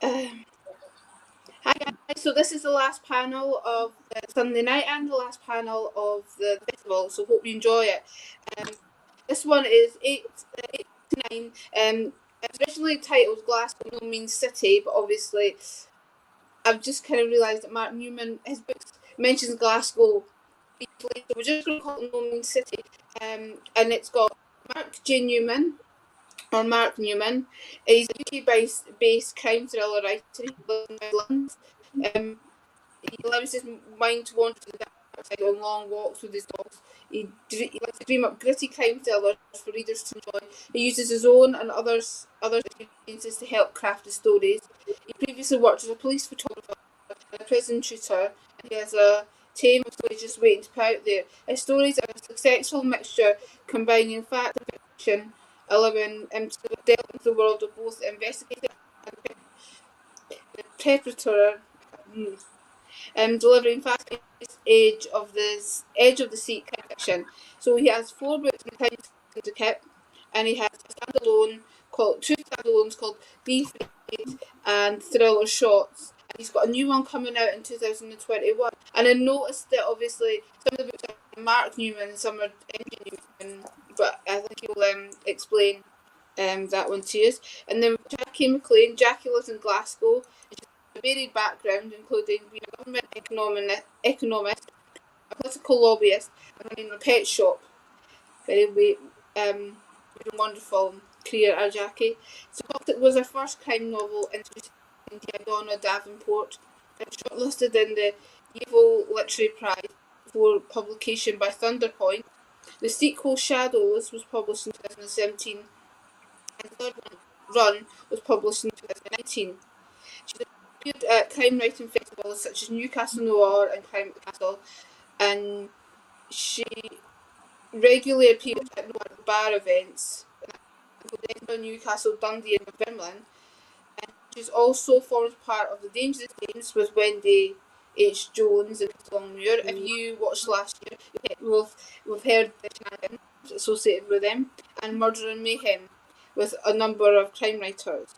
Hi guys, so this is the last panel of Sunday night and the last panel of the festival, so hope you enjoy it. This one is 8 to 9. It's originally titled Glasgow No Mean City, but obviously I've just kind of realised that Mark Newman, his books mentions Glasgow briefly, so we're just going to call it No Mean City. And it's got Mark Newman. He's a UK-based crime thriller writer. He lives in the Midlands. He allows his mind to wander to the dark side on long walks with his dogs. He likes to dream up gritty crime thrillers for readers to enjoy. He uses his own and others' experiences to help craft his stories. He previously worked as a police photographer and a prison tutor, and he has a team of stories just waiting to put out there. His stories are a successful mixture combining fact and fiction, allowing him to delve into the world of both the investigator and the perpetrator, delivering fast-paced edge of the seat fiction. So he has 4 books in time to keep, and he has two standalones called Beef and Thriller Shots. And he's got a new one coming out in 2021. And I noticed that obviously some of the books are Mark Newman and some are MJ Newman, but I think he'll explain that one to us. And then Jackie Mclean. Jackie lives in Glasgow. A varied background, including being a government economist, a political lobbyist, and running a pet shop. Very wonderful career at Jackie. So it was her first crime novel introduced into Donna Davenport and shortlisted in the Yale Literary Prize for publication by Thunderpoint. The sequel Shadows was published in 2017 and the third run was published in 2019. She's appeared at crime writing festivals such as Newcastle Noir and Crime Castle, and she regularly appears at Noir bar events in Edinburgh, Newcastle, Dundee and Dunfermline. And she's also formed part of the Dangerous Games with Wendy H. Jones and Longmuir. If you watched last year, we've heard the shenanigans associated with them, and Murder and Mayhem with a number of crime writers.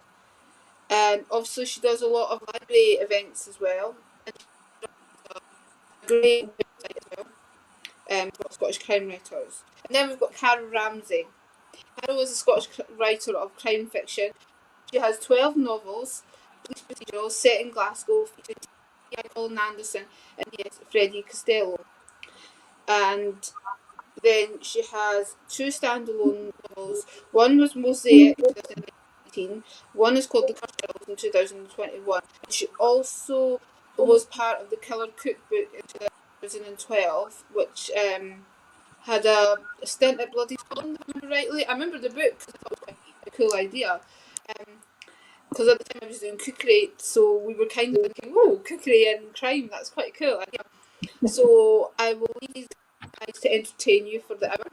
And obviously she does a lot of library events as well. And she does a great website as well, for Scottish crime writers. And then we've got Caro Ramsay. Caro is a Scottish writer of crime fiction. She has 12 novels, police procedurals set in Glasgow, featuring Colin Anderson and yes, Freddie Costello. And then she has 2 standalone novels. One was Mosaic in 2019, one is called The Cursed in 2021. And she also was part of the Killer Cookbook in 2012, which had a stint at Bloody Scotland, if I remember rightly. I remember the book because I thought it was quite a cool idea. Because at the time I was doing cookery, so we were kind of thinking, whoa, cookery and crime, that's quite a cool idea. So I will leave these guys to entertain you for the hour.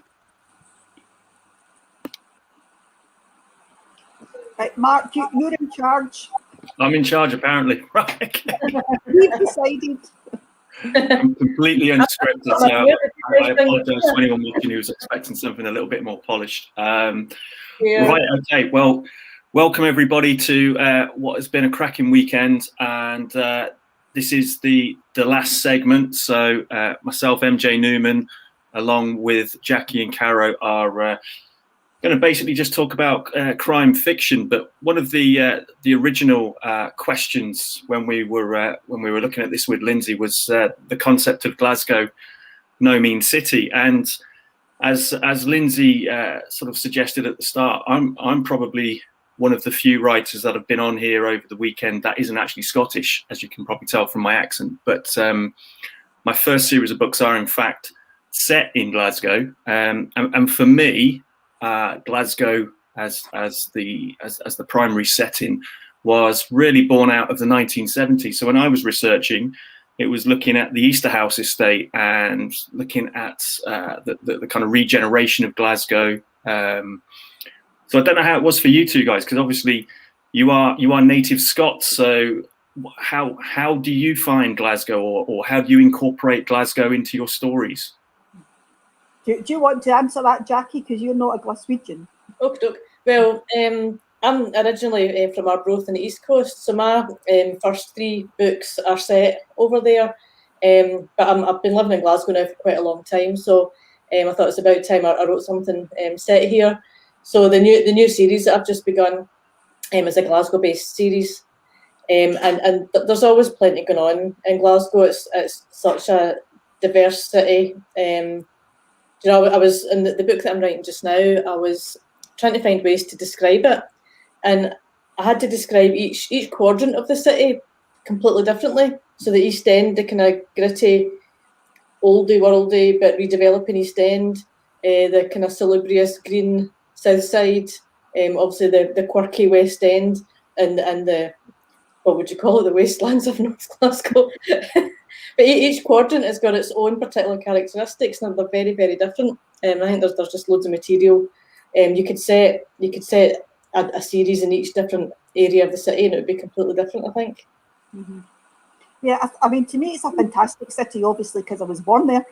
Right, Mark, you're in charge. I'm in charge, apparently. Right. We've decided. I'm completely unscripted, so I apologise to anyone watching who was expecting something a little bit more polished. Right, okay, well, welcome everybody to what has been a cracking weekend, and this is the last segment. So myself, MJ Newman, along with Jackie and Caro, are going to basically just talk about crime fiction. But one of the original questions when we were looking at this with Lindsay was the concept of Glasgow no mean city. And as Lindsay sort of suggested at the start, I'm probably one of the few writers that have been on here over the weekend that isn't actually Scottish, as you can probably tell from my accent. But my first series of books are in fact set in Glasgow, and for me, Glasgow as the primary setting was really born out of the 1970s. So when I was researching, it was looking at the Easterhouse estate and looking at the kind of regeneration of Glasgow. So I don't know how it was for you two guys, because obviously you are native Scots. So how do you find Glasgow, or how do you incorporate Glasgow into your stories? Do you want to answer that, Jackie? Because you're not a Glaswegian. Okay. Well, I'm originally from Arbroath on the East Coast, so my first 3 books are set over there. But I've been living in Glasgow now for quite a long time, so I thought it's about time I wrote something set here. So the new series that I've just begun is a Glasgow-based series, and there's always plenty going on in Glasgow. It's such a diverse city. You know, I was in the book that I'm writing just now. I was trying to find ways to describe it, and I had to describe each quadrant of the city completely differently. So the East End, the kind of gritty, oldie worldy but redeveloping East End, the kind of salubrious green South Side, obviously the quirky West End, and the, what would you call it, the wastelands of North Glasgow. But each quadrant has got its own particular characteristics, and they're very, very different. I think there's just loads of material. You could set a series in each different area of the city, and it would be completely different, I think. Mm-hmm. Yeah, I mean, to me, it's a fantastic city, obviously, because I was born there.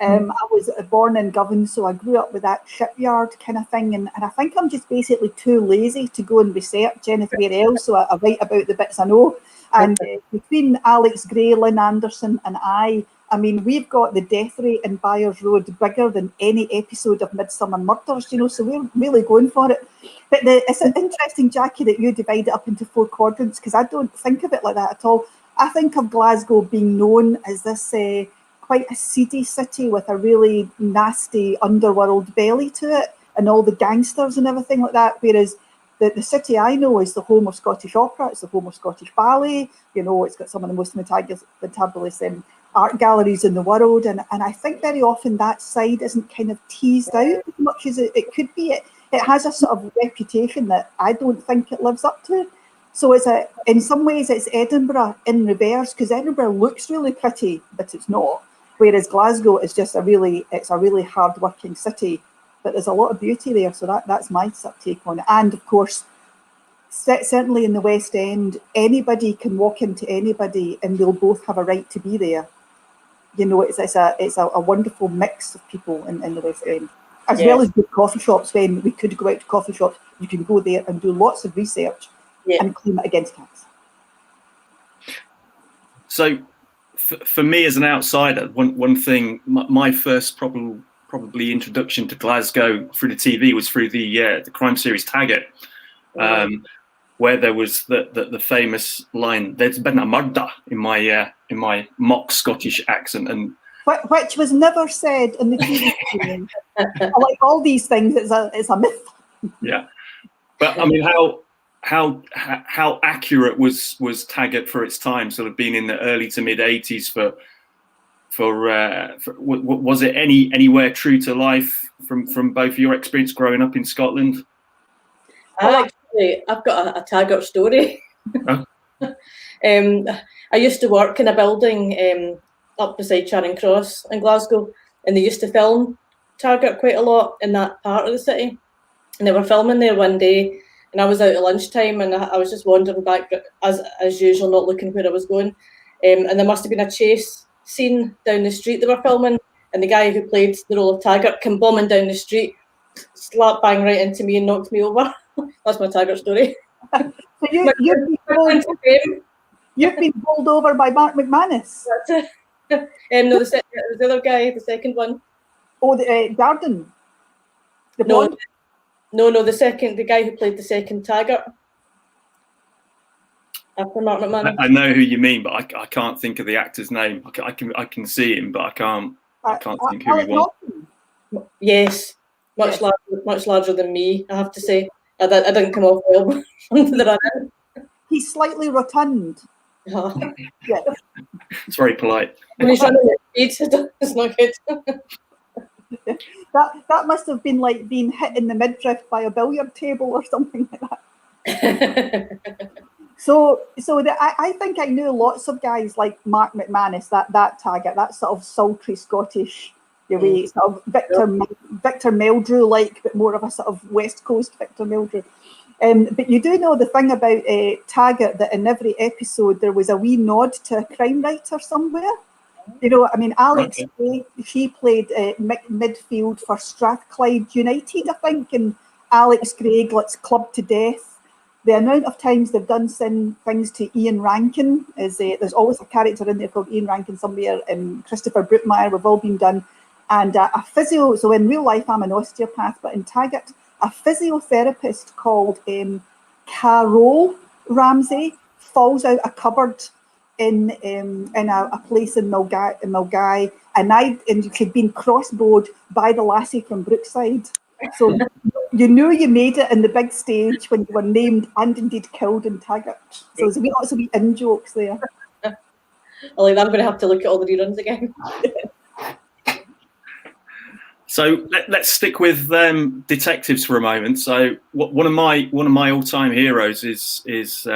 I was born in Govan, so I grew up with that shipyard kind of thing. And I think I'm just basically too lazy to go and research anything else. So I write about the bits I know. And between Alex Gray, Lynn Anderson, and I mean, we've got the death rate in Byers Road bigger than any episode of Midsummer Murders, you know, so we're really going for it. But it's interesting, Jackie, that you divide it up into 4 quadrants, because I don't think of it like that at all. I think of Glasgow being known as this quite a seedy city with a really nasty underworld belly to it, and all the gangsters and everything like that, whereas the city I know is the home of Scottish opera, it's the home of Scottish ballet, you know, it's got some of the most fantabulous art galleries in the world, and I think very often that side isn't kind of teased out as much as it could be. It has a sort of reputation that I don't think it lives up to. So in some ways it's Edinburgh in reverse, because Edinburgh looks really pretty, but it's not. Whereas Glasgow is just a really hard-working city, but there's a lot of beauty there. So that's my sort of take on it. And of course, certainly in the West End, anybody can walk into anybody, and they'll both have a right to be there. You know, it's a wonderful mix of people in the West End, as well as good coffee shops. When we could go out to coffee shops, you can go there and do lots of research. And claim it against cats. So, for me as an outsider, one thing, my first probably introduction to Glasgow through the TV was through the crime series Taggart, where there was the famous line, "There's been a murder," in my mock Scottish accent, and which was never said in the TV. Like all these things, it's a myth. Yeah, but I mean, how accurate was Taggart for its time, sort of being in the early to mid 80s was it anywhere true to life from both your experience growing up in Scotland? I've got a Taggart story. Oh. I used to work in a building up beside Charing Cross in Glasgow, and they used to film Taggart quite a lot in that part of the city, and they were filming there one day. And I was out at lunchtime, and I was just wandering back as usual, not looking where I was going. And there must have been a chase scene down the street they were filming, and the guy who played the role of Taggart came bombing down the street, slap bang right into me and knocked me over. That's my Taggart story. So you've been bowled over by Mark McManus. That's it. No, it was the other guy, the second one. Oh, the Garden. No, the guy who played the second Taggart. After Mark McManus. I know who you mean, but I can't think of the actor's name. I can see him, but I can't think who he was. Yes, much larger than me, I have to say. I didn't come off well under the run. He's slightly rotund. Yeah. It's very polite. When he's running at speed, it's not good. That must have been like being hit in the midriff by a billiard table or something like that. So I think I knew lots of guys like Mark McManus, that Taggart, that sort of sultry Scottish way, sort of Victor Meldrew like, but more of a sort of West Coast Victor Meldrew. But you do know the thing about Taggart, that in every episode there was a wee nod to a crime writer somewhere. You know, I mean, Alex Gray, she played midfield for Strathclyde United, I think, and Alex Gray gets clubbed to death the amount of times they've done things to Ian Rankin is there's always a character in there called Ian Rankin somewhere. Christopher Brookmeyer, we've all been done. And a physio, so in real life I'm an osteopath, but in Taggart, a physiotherapist called Caro Ramsay falls out a cupboard in a place in Milgai, and she'd been crossbowed by the lassie from Brookside. So you knew you made it in the big stage when you were named and indeed killed in Taggart. So there's lots of wee in-jokes there. I'm going to have to look at all the reruns again. So let's stick with detectives for a moment. So one of my all-time heroes is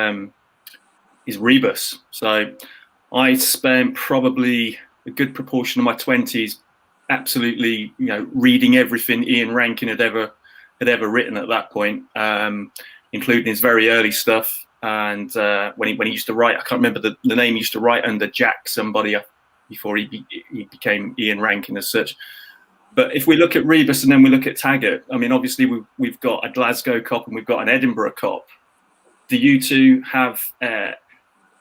Rebus. So I spent probably a good proportion of my 20s absolutely, reading everything Ian Rankin had ever written at that point, including his very early stuff. And when he used to write, I can't remember the name he used to write under Jack somebody before he became Ian Rankin as such. But if we look at Rebus and then we look at Taggart, I mean, obviously we've got a Glasgow cop and we've got an Edinburgh cop. Do you two have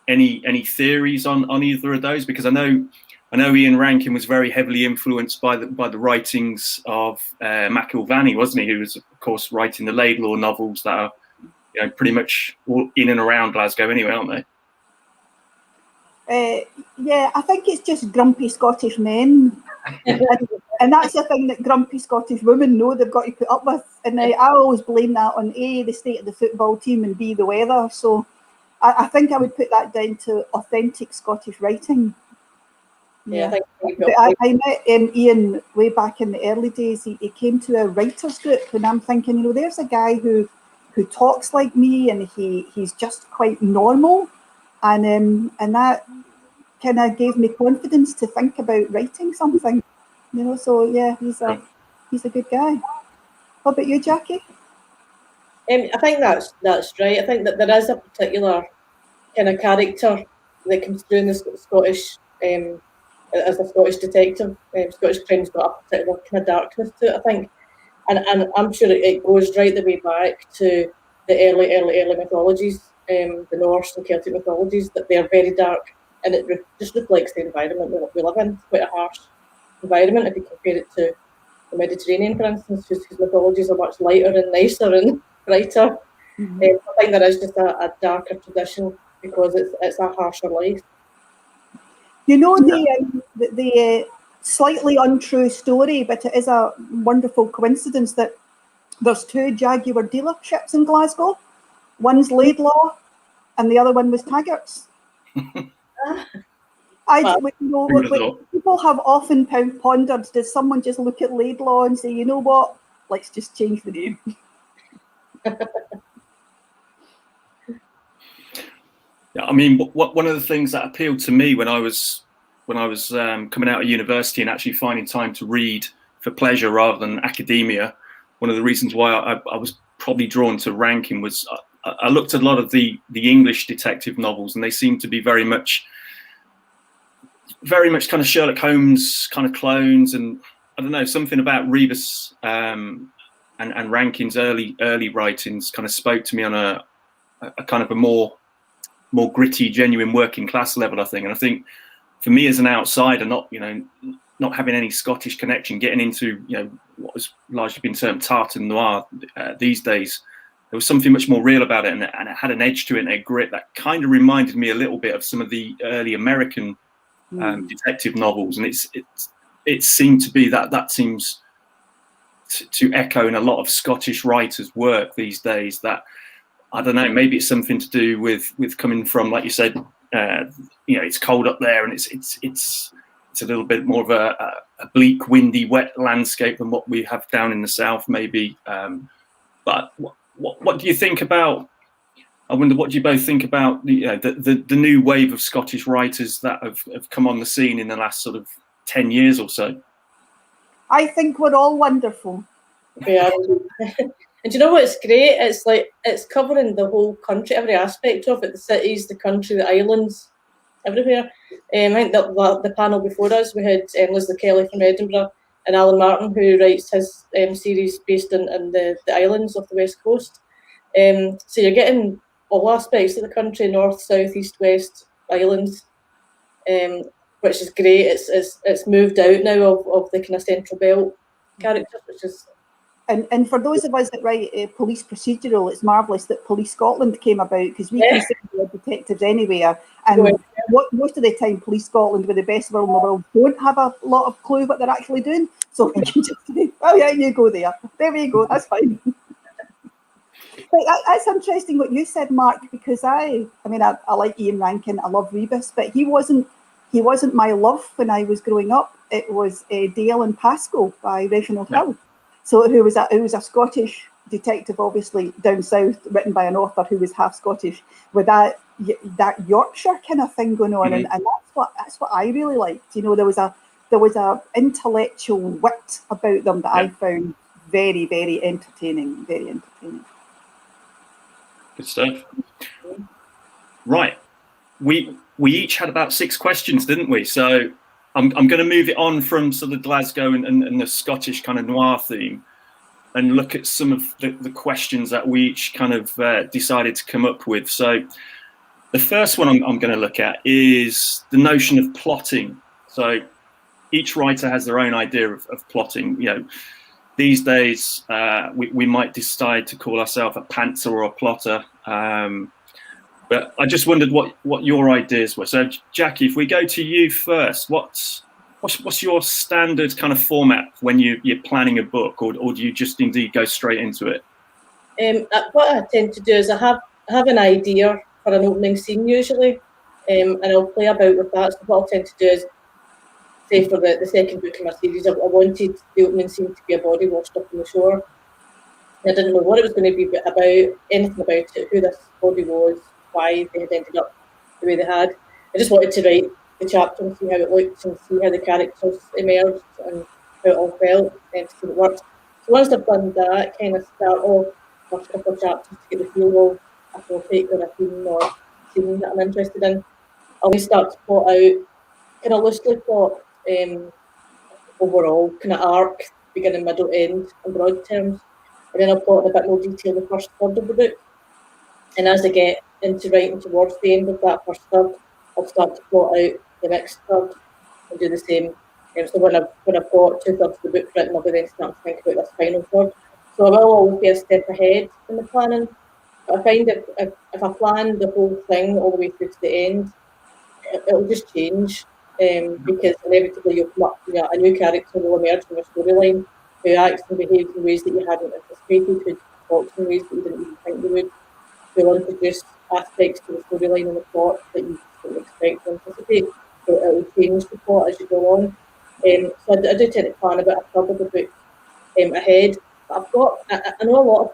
any theories on either of those? Because I know Ian Rankin was very heavily influenced by the writings of Mclean, wasn't he? Who was, of course, writing the Laidlaw novels that are pretty much all in and around Glasgow anyway, aren't they? Yeah, I think it's just grumpy Scottish men. And that's the thing that grumpy Scottish women know they've got to put up with. And I always blame that on A, the state of the football team, and B, the weather. So I think I would put that down to authentic Scottish writing. Yeah, I met Ian way back in the early days. He came to a writers group, and I'm thinking, there's a guy who talks like me, and he's just quite normal, and that kind of gave me confidence to think about writing something. So yeah, he's a good guy. What about you, Jackie? I think that's right. I think that there is a particular kind of character that comes through in the Scottish, as a Scottish detective. Scottish crime's got a particular kind of darkness to it, I think, and I'm sure it goes right the way back to the early mythologies, the Norse and Celtic mythologies. That they are very dark, and it just reflects the environment we live in. Quite a harsh environment if you compare it to the Mediterranean, for instance, whose mythologies are much lighter and nicer and brighter. Mm-hmm. I think there is just a darker tradition because it's a harsher life. The slightly untrue story, but it is a wonderful coincidence that there's two Jaguar dealerships in Glasgow. One's Laidlaw and the other one was Taggart's. People have often pondered, does someone just look at Laidlaw and say, you know what, let's just change the name? Yeah, I mean, one of the things that appealed to me when I was coming out of university and actually finding time to read for pleasure rather than academia, one of the reasons why I was probably drawn to Rankin was I looked at a lot of the English detective novels, and they seemed to be very much kind of Sherlock Holmes kind of clones, and I don't know, something about Rebus and Rankin's early writings kind of spoke to me on a kind of a more gritty, genuine working class level, I think. And I think for me as an outsider, not having any Scottish connection, getting into what has largely been termed tartan noir these days, there was something much more real about it, and it had an edge to it and a grit that kind of reminded me a little bit of some of the early American detective novels, and it seemed to be that seems to echo in a lot of Scottish writers' work these days. That, I don't know, maybe it's something to do with coming from, like you said, it's cold up there, and it's a little bit more of a bleak, windy, wet landscape than what we have down in the south, maybe. But what do you think about? I wonder, what do you both think about the new wave of Scottish writers that have come on the scene in the last sort of 10 years or so? I think we're all wonderful. Yeah. And do you know what's great? It's like it's covering the whole country, every aspect of it, the cities, the country, the islands, everywhere. I think the panel before us, we had Leslie Kelly from Edinburgh and Alan Martin, who writes his series based in the islands of the West Coast. So you're getting all aspects of the country, north, south, east, west, islands, which is great. It's moved out now of the kind of central belt characters, which is. And for those of us that write police procedural, it's marvellous that Police Scotland came about, because we consider we're detectives anywhere. And most of the time, Police Scotland, with the best will in the world, don't have a lot of clue what they're actually doing. So we can just say, oh yeah, you go there. There we go, that's fine. But that's interesting what you said, Mark, because I like Ian Rankin, I love Rebus, but he wasn't my love when I was growing up. It was Dale and Pascoe by Reginald Hill. So who was a Scottish detective, obviously down south, written by an author who was half Scottish, with that Yorkshire kind of thing going on, and that's what I really liked. You know, there was a intellectual wit about them that I found very, very entertaining. Very entertaining. Good stuff. Right, we each had about 6 questions, didn't we? So I'm going to move it on from sort of Glasgow and the Scottish kind of noir theme, and look at some of the questions that we each kind of decided to come up with. So the first one I'm going to look at is the notion of plotting. So each writer has their own idea of plotting. You know, these days we might decide to call ourselves a pantser or a plotter. But I just wondered what your ideas were. So Jackie, if we go to you first, what's your standard kind of format when you're planning a book, or do you just indeed go straight into it? What I tend to do is I have an idea for an opening scene usually, and I'll play about with that. So what I'll tend to do is, say for the second book in my series, I wanted the opening scene to be a body washed up on the shore. I didn't know what it was going to be about, anything about it, who this body was, why they had ended up the way they had. I just wanted to write the chapter and see how it looked and see how the characters emerged and how it all felt and to see if it worked. So once I've done that, kind of start off first couple of chapters to get the feel of a topic or a theme or scene that I'm interested in. I always start to plot out, kind of loosely plot overall kind of arc, beginning, middle, end in broad terms. And then I'll plot in a bit more detail the first third of the book. And as I get into writing towards the end of that first third, I'll start to plot out the next third and do the same. So when I've got 2/3 of the book written, I'll be then start to think about this final third. So I will always be a step ahead in the planning. But I find if I plan the whole thing all the way through to the end, it'll just change. Because inevitably you'll come up, a new character will emerge from a storyline who acts and behaves in ways that you hadn't anticipated, who talks in ways that you didn't even think they would. Will introduce aspects to the storyline and the plot that you don't expect to anticipate. So it will change the plot as you go along. So I do tend to plan about a third of the book ahead. But I know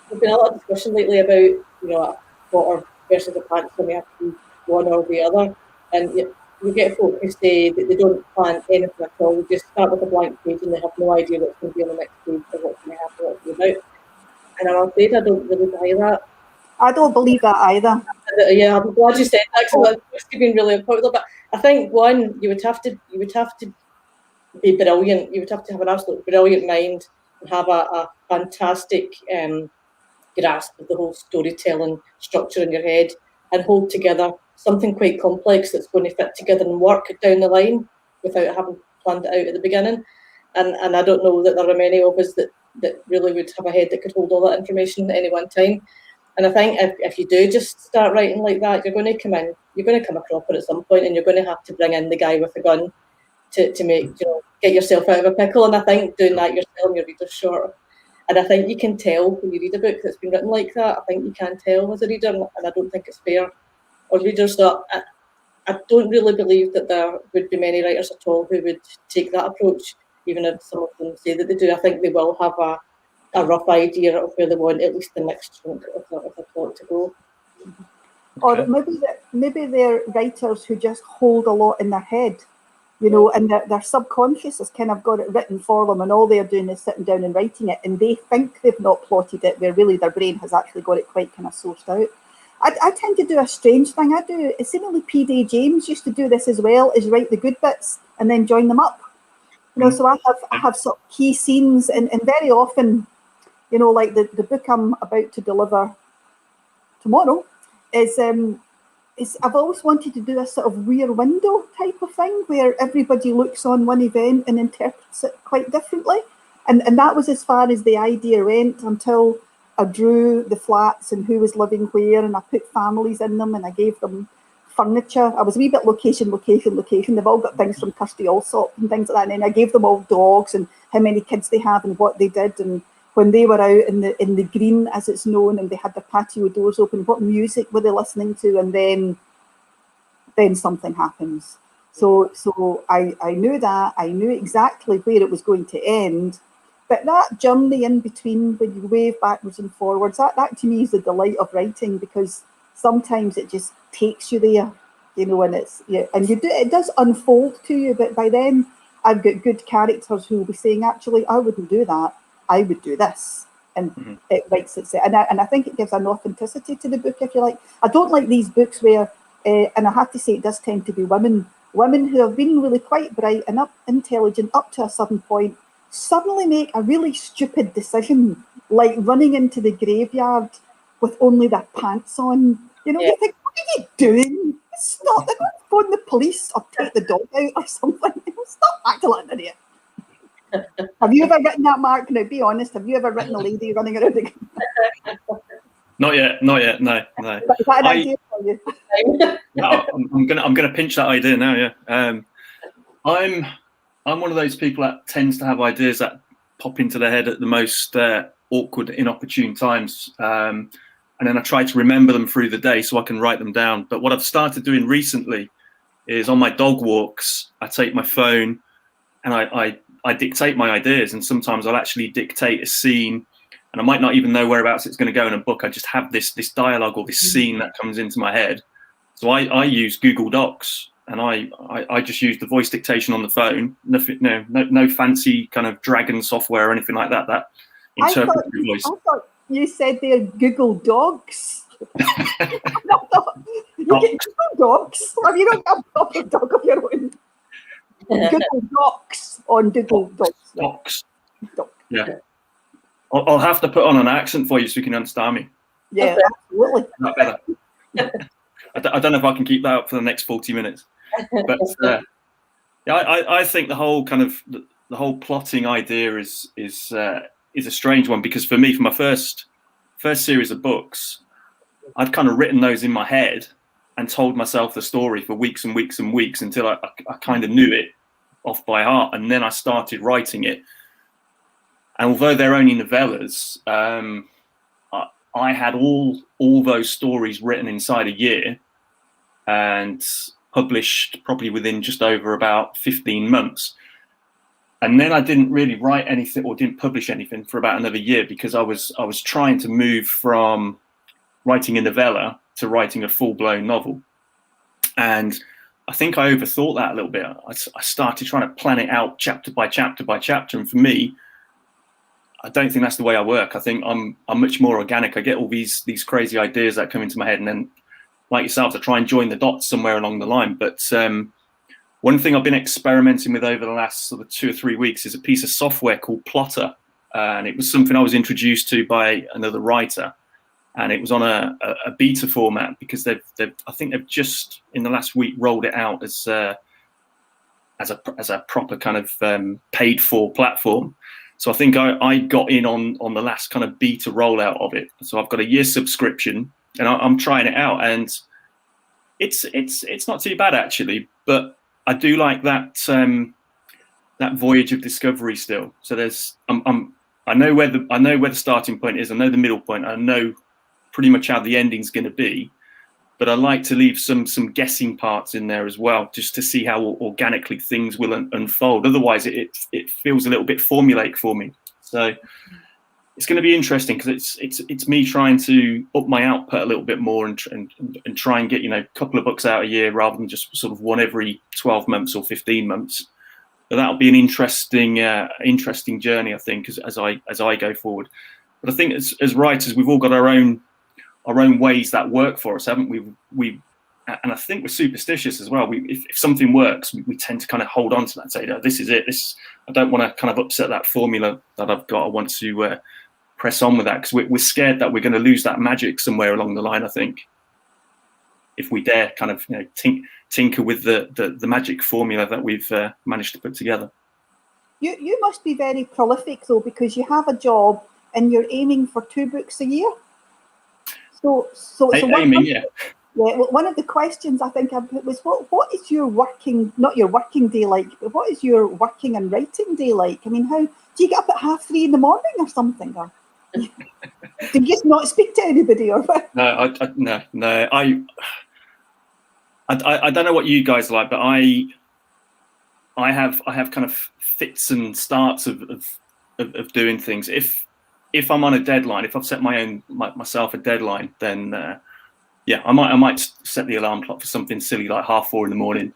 there's been a lot of discussion lately about, a plotter versus a pantser, we have to be one or the other. And you get folk who say that they don't plan anything at all. They just start with a blank page and they have no idea what's going to be on the next page or what's going to happen, what's going to be about. And I'm afraid I don't really buy that. I don't believe that either. Yeah, I'm glad you said that, because it's been really unpopular. But I think one, you would have to be brilliant. You would have to have an absolute brilliant mind and have a fantastic grasp of the whole storytelling structure in your head, and hold together something quite complex that's going to fit together and work down the line without having planned it out at the beginning. And I don't know that there are many of us that really would have a head that could hold all that information at any one time. And I think if you do just start writing like that, you're going to come a cropper at some point, and you're going to have to bring in the guy with the gun to make, get yourself out of a pickle. And I think doing that, you're selling your readers short. And I think you can tell when you read a book that's been written like that. I think you can tell as a reader, and I don't think it's fair on readers. So I don't really believe that there would be many writers at all who would take that approach, even if some of them say that they do. I think they will have a rough idea of where they want at least the next chunk of the plot to go. Or maybe they're writers who just hold a lot in their head, and their subconscious has kind of got it written for them, and all they're doing is sitting down and writing it, and they think they've not plotted it, where really their brain has actually got it quite kind of sourced out. I tend to do a strange thing. I do, seemingly P.D. James used to do this as well, is write the good bits and then join them up. So I have sort of key scenes, and very often You know, like the book I'm about to deliver tomorrow is I've always wanted to do a sort of rear window type of thing where everybody looks on one event and interprets it quite differently. And that was as far as the idea went until I drew the flats and who was living where, and I put families in them and I gave them furniture. I was a wee bit location. They've all got things from Kirsty Allsop and things like that. And then I gave them all dogs and how many kids they have and what they did, and when they were out in the green, as it's known, and they had the patio doors open, what music were they listening to? And then something happens. So I knew that. I knew exactly where it was going to end. But that journey in between, when you wave backwards and forwards, that to me is the delight of writing, because sometimes it just takes you there, you know, and it does unfold to you. But by then, I've got good characters who will be saying, actually, I wouldn't do that. I would do this, and it writes itself. And I think it gives an authenticity to the book, if you like. I don't like these books where, and I have to say, it does tend to be women who have been really quite bright and intelligent up to a certain point, suddenly make a really stupid decision, like running into the graveyard with only their pants on. You know, you think, what are you doing? They're going to phone the police or take the dog out or something. Stop acting like an idiot. Have you ever written that, Mark? Now, be honest. Have you ever written a lady running around the Not yet. No. Is that an idea for you? No, I'm gonna pinch that idea now. Yeah. I'm one of those people that tends to have ideas that pop into their head at the most awkward, inopportune times, and then I try to remember them through the day so I can write them down. But what I've started doing recently is, on my dog walks, I take my phone and I dictate my ideas, and sometimes I'll actually dictate a scene, and I might not even know whereabouts it's going to go in a book. I just have this dialogue or this scene that comes into my head. So I use Google Docs, and I just use the voice dictation on the phone. No fancy kind of dragon software or anything like that. That interprets your voice. I thought you said they're Google Dogs. You get Google Dogs. Have you not got a proper dog of your own? Google Docs on Google Docs. Docs. Yeah. I'll have to put on an accent for you so you can understand me. Yeah, absolutely. That better. I don't know if I can keep that up for the next 40 minutes. But yeah, I think the whole kind of the whole plotting idea is a strange one, because for me, for my first series of books, I'd kind of written those in my head and told myself the story for weeks and weeks and weeks until I kind of knew it off by heart, and then I started writing it. And although they're only novellas, I had all those stories written inside a year and published probably within just over about 15 months. And then I didn't really write anything or didn't publish anything for about another year, because I was trying to move from writing a novella to writing a full-blown novel. And I think I overthought that a little bit. I started trying to plan it out chapter by chapter by chapter. And for me, I don't think that's the way I work. I think I'm much more organic. I get all these crazy ideas that come into my head, and then, like yourself, I try and join the dots somewhere along the line. But one thing I've been experimenting with over the last sort of 2 or 3 weeks is a piece of software called Plotter. And it was something I was introduced to by another writer. And it was on a beta format, because I think they've just in the last week rolled it out as a proper kind of paid for platform. So I think I got in on the last kind of beta rollout of it. So I've got a year subscription, and I'm trying it out, and it's not too bad actually. But I do like that voyage of discovery still. So I know where the starting point is. I know the middle point. I know pretty much how the ending's going to be, but I like to leave some guessing parts in there as well, just to see how organically things will unfold. Otherwise, it feels a little bit formulaic for me. So it's going to be interesting, because it's me trying to up my output a little bit more and try and get a couple of books out a year rather than just sort of one every 12 months or 15 months. But that'll be an interesting journey, I think, as I go forward. But I think as writers, we've all got our own ways that work for us, haven't we? And I think we're superstitious as well. If something works, we tend to kind of hold on to that and say, no, this is it. I don't want to kind of upset that formula that I've got. I want to press on with that, because we're scared that we're going to lose that magic somewhere along the line, I think, if we dare kind of tinker with the magic formula that we've managed to put together. You must be very prolific though, because you have a job and you're aiming for 2 books a year. So aiming, yeah. Yeah, well, one of the questions I think I put was, what is your working, not your working day like, but what is your working and writing day like? I mean, how do you get up at 3:30 in the morning or something? Or do you just not speak to anybody, or what? No, I don't know what you guys are like, but I have kind of fits and starts of doing things. If I'm on a deadline, if I've set myself a deadline, then yeah, I might set the alarm clock for something silly like 4:30 in the morning.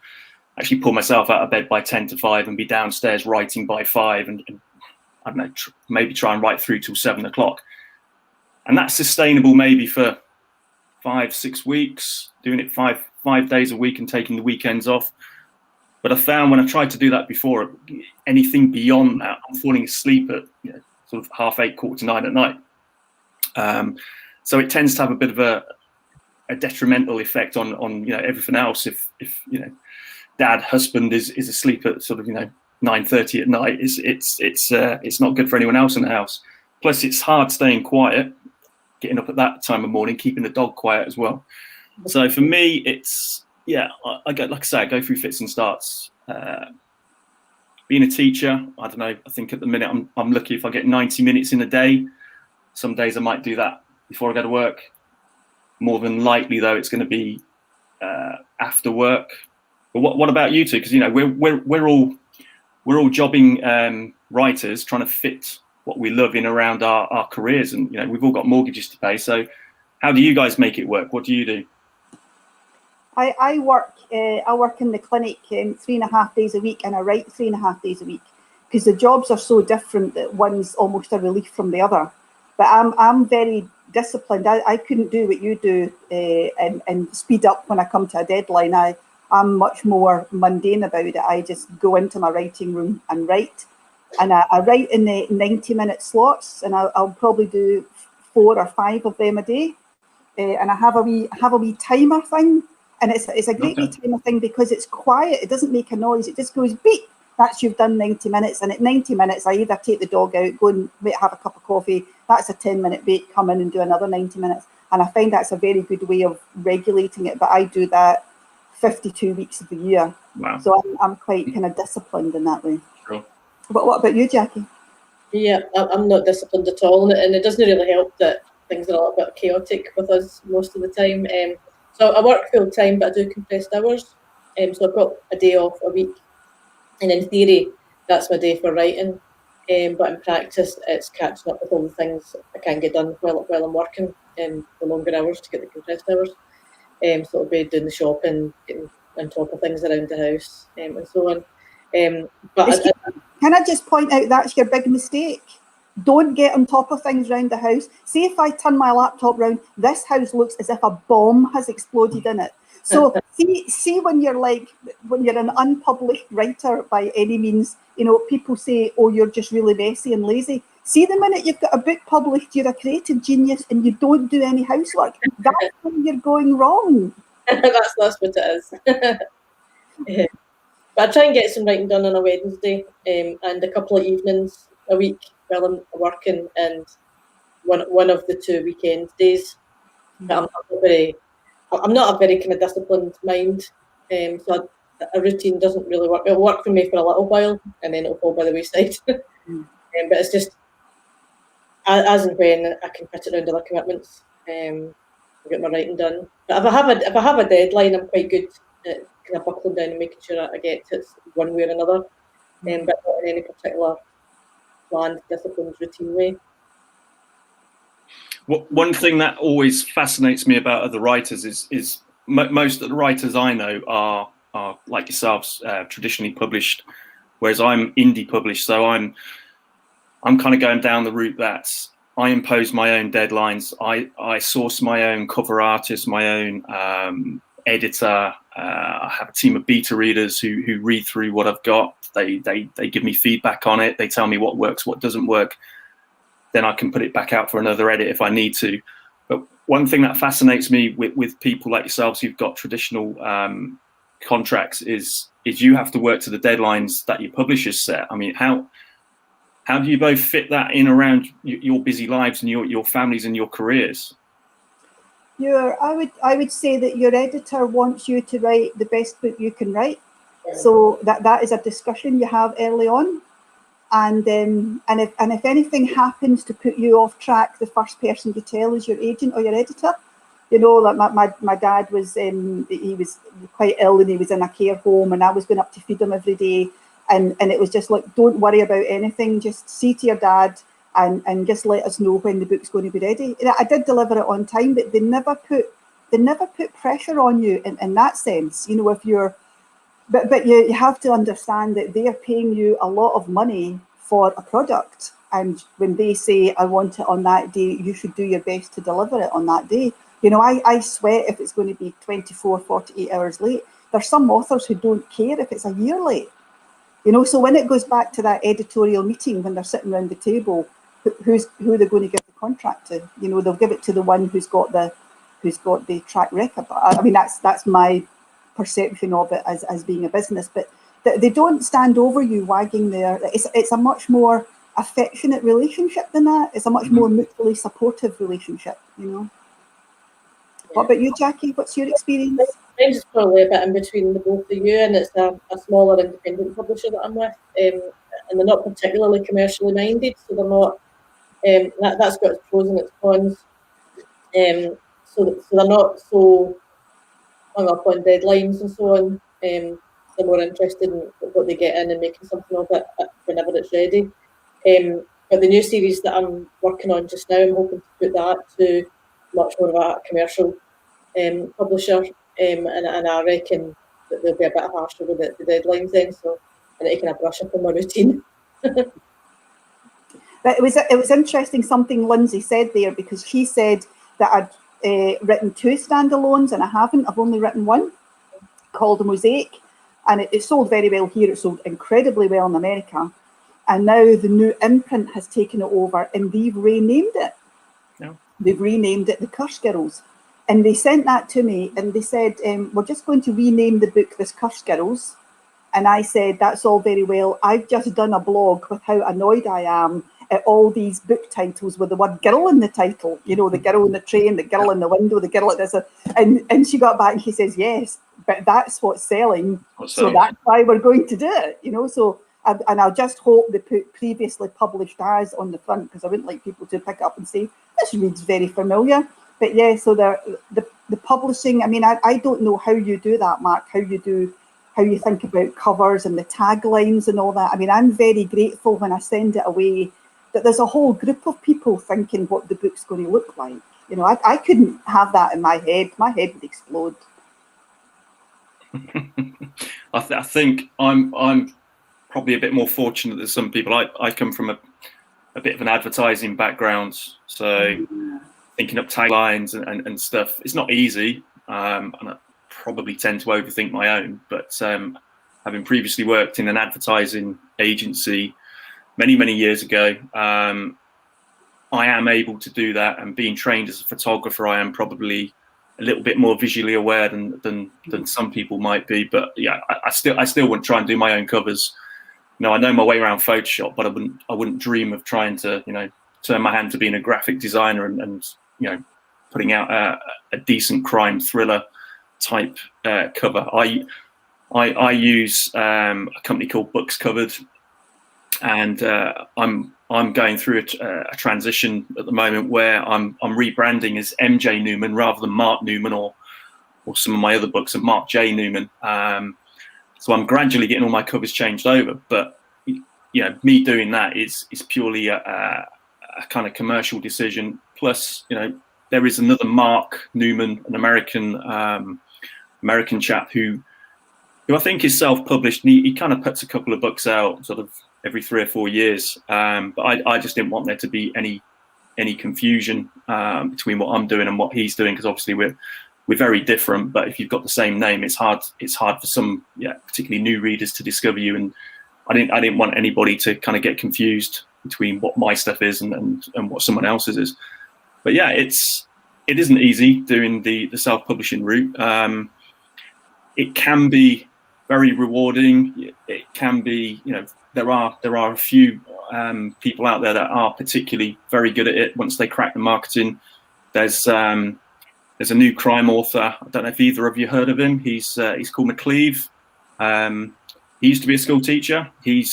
Actually, pull myself out of bed by 10 to 5 and be downstairs writing by 5, and I don't know, maybe try and write through till 7 o'clock. And that's sustainable maybe for 5-6 weeks, doing it five days a week and taking the weekends off. But I found when I tried to do that before, anything beyond that, I'm falling asleep at sort of 8:30, 8:45 at night. So it tends to have a bit of a detrimental effect on everything else. If dad, husband is asleep at sort of 9:30 at night, it's not good for anyone else in the house. Plus, it's hard staying quiet, getting up at that time of morning, keeping the dog quiet as well. So for me, it's I go through fits and starts. Being a teacher, I don't know. I think at the minute I'm lucky if I get 90 minutes in a day. Some days I might do that before I go to work. More than likely, though, it's going to be after work. But what about you two? Because we're all jobbing writers, trying to fit what we love in around our careers, and we've all got mortgages to pay. So, how do you guys make it work? What do you do? I work in the clinic 3.5 days a week, and I write 3.5 days a week, because the jobs are so different that one's almost a relief from the other. But I'm very disciplined. I couldn't do what you do and speed up when I come to a deadline. I'm much more mundane about it. I just go into my writing room and write. And I write in the 90-minute slots, and I'll probably do 4 or 5 of them a day. And I have a wee timer thing, and it's a great wee timer thing because it's quiet. It doesn't make a noise. It just goes beep. That's you've done 90 minutes, and at 90 minutes, I either take the dog out, go and have a cup of coffee. That's a 10-minute break. Come in and do another 90 minutes, and I find that's a very good way of regulating it. But I do that 52 weeks of the year. Wow. So I'm quite kind of disciplined in that way. Sure. But what about you, Jackie? Yeah, I'm not disciplined at all, and it doesn't really help that things are a little bit chaotic with us most of the time. So I work full time, but I do compressed hours. So I've got a day off a week, and in theory, that's my day for writing. But in practice, it's catching up with all the things I can't get done while I'm working the longer hours to get the compressed hours. So it'll be doing the shopping, getting on top of things around the house, and so on. Can I just point out that's your big mistake? Don't get on top of things around the house. See, if I turn my laptop round, this house looks as if a bomb has exploded in it. So see when you're an unpublished writer by any means, people say, oh, you're just really messy and lazy. See, the minute you've got a book published, you're a creative genius and you don't do any housework. That's when you're going wrong. That's what it is. Yeah. But I try and get some writing done on a Wednesday, and a couple of evenings a week while I'm working, and one of the 2 weekend days. But I'm not a very kind of disciplined mind, so a routine doesn't really work. It'll work for me for a little while, and then it'll fall by the wayside. But it's just as and when I can fit it around other commitments, I'll get my writing done. But if I have a deadline, I'm quite good at kind of buckling down and making sure that I get to it one way or another, but not in any particular planned, disciplined, routine way. One thing that always fascinates me about other writers is most of the writers I know are like yourselves, traditionally published, whereas I'm indie published. So I'm kind of going down the route that I impose my own deadlines. I source my own cover artist, my own editor. I have a team of beta readers who read through what I've got. They give me feedback on it. They tell me what works, what doesn't work. then I can put it back out for another edit if I need to. But one thing that fascinates me with people like yourselves who've got traditional contracts is you have to work to the deadlines that your publishers set. I mean, how do you both fit that in around your busy lives and your families and your careers? I would say that your editor wants you to write the best book you can write. So that is a discussion you have early on. And if anything happens to put you off track, the first person to tell is your agent or your editor. You know, like my dad was he was quite ill and he was in a care home, and I was going up to feed him every day, and it was just like, don't worry about anything, just see to your dad and just let us know when the book's going to be ready. I did deliver it on time, but they never put pressure on you in that sense. You know, if you're But you have to understand that they are paying you a lot of money for a product. And when they say, I want it on that day, you should do your best to deliver it on that day. You know, I sweat if it's going to be 24, 48 hours late. There's some authors who don't care if it's a year late. You know, so when it goes back to that editorial meeting, when they're sitting around the table, who are they going to give the contract to? You know, they'll give it to the one who's got the track record. I mean, that's my perception of it as being a business, but they don't stand over you wagging their. It's a much more affectionate relationship than that. It's a much more mutually supportive relationship, you know. What about you, Jackie? What's your experience? Mine's probably a bit in between the both of you, and it's a smaller independent publisher that I'm with, and they're not particularly commercially minded, so they're not. That's got its pros and its cons. So they're not so hung up on deadlines and so on. They're more interested in what they get in and making something of it whenever it's ready. But the new series that I'm working on just now, I'm hoping to put that to much more of a commercial publisher, and I reckon that they'll be a bit harsher with the deadlines then, so I need to kind of brush up on my routine. But it was interesting something Lindsay said there, because she said that I'd written 2 standalones and I haven't. I've only written one called Mosaic, and it sold very well here. It sold incredibly well in America, and now the new imprint has taken it over and they've renamed it. No. They've renamed it The Curse Girls, and they sent that to me and they said, we're just going to rename the book this Curse Girls. And I said, that's all very well. I've just done a blog with how annoyed I am at all these book titles with the word girl in the title. You know, the girl in the train, the girl in the window, the girl at this. And she got back and she says, yes, but that's what's selling. So that's why we're going to do it. You know, so, and I'll just hope they put previously published as on the front, because I wouldn't like people to pick up and say, this reads very familiar. But yeah, so the publishing, I mean, I don't know how you do that, Mark, how you think about covers and the taglines and all that. I mean, I'm very grateful when I send it away that there's a whole group of people thinking what the book's going to look like. You know, I couldn't have that in my head. My head would explode. I think I'm probably a bit more fortunate than some people. I come from a bit of an advertising background, so thinking up taglines and stuff, it's not easy. And I probably tend to overthink my own, but having previously worked in an advertising agency many years ago, I am able to do that, and being trained as a photographer, I am probably a little bit more visually aware than some people might be. But yeah, I still wouldn't try and do my own covers. No, I know my way around Photoshop, but I wouldn't dream of trying to, you know, turn my hand to being a graphic designer and you know, putting out a decent crime thriller type cover. I use a company called Books Covered, and I'm going through a transition at the moment where I'm rebranding as MJ Newman rather than Mark Newman or some of my other books are Mark J Newman. So I'm gradually getting all my covers changed over, but you know, me doing that is purely a kind of commercial decision. Plus, you know, there is another Mark Newman, an American chap who I think is self-published, and he kind of puts a couple of books out sort of every 3 or 4 years. But I just didn't want there to be any confusion between what I'm doing and what he's doing, because obviously we're very different. But if you've got the same name, it's hard for some, particularly new readers to discover you. And I didn't want anybody to kind of get confused between what my stuff is and what someone else's is. But yeah, it isn't easy doing the self-publishing route. It can be very rewarding. It can be, there are a few people out there that are particularly very good at it once they crack the marketing. There's a new crime author. I don't know if either of you heard of him. He's called Mclean. He used to be a school teacher. I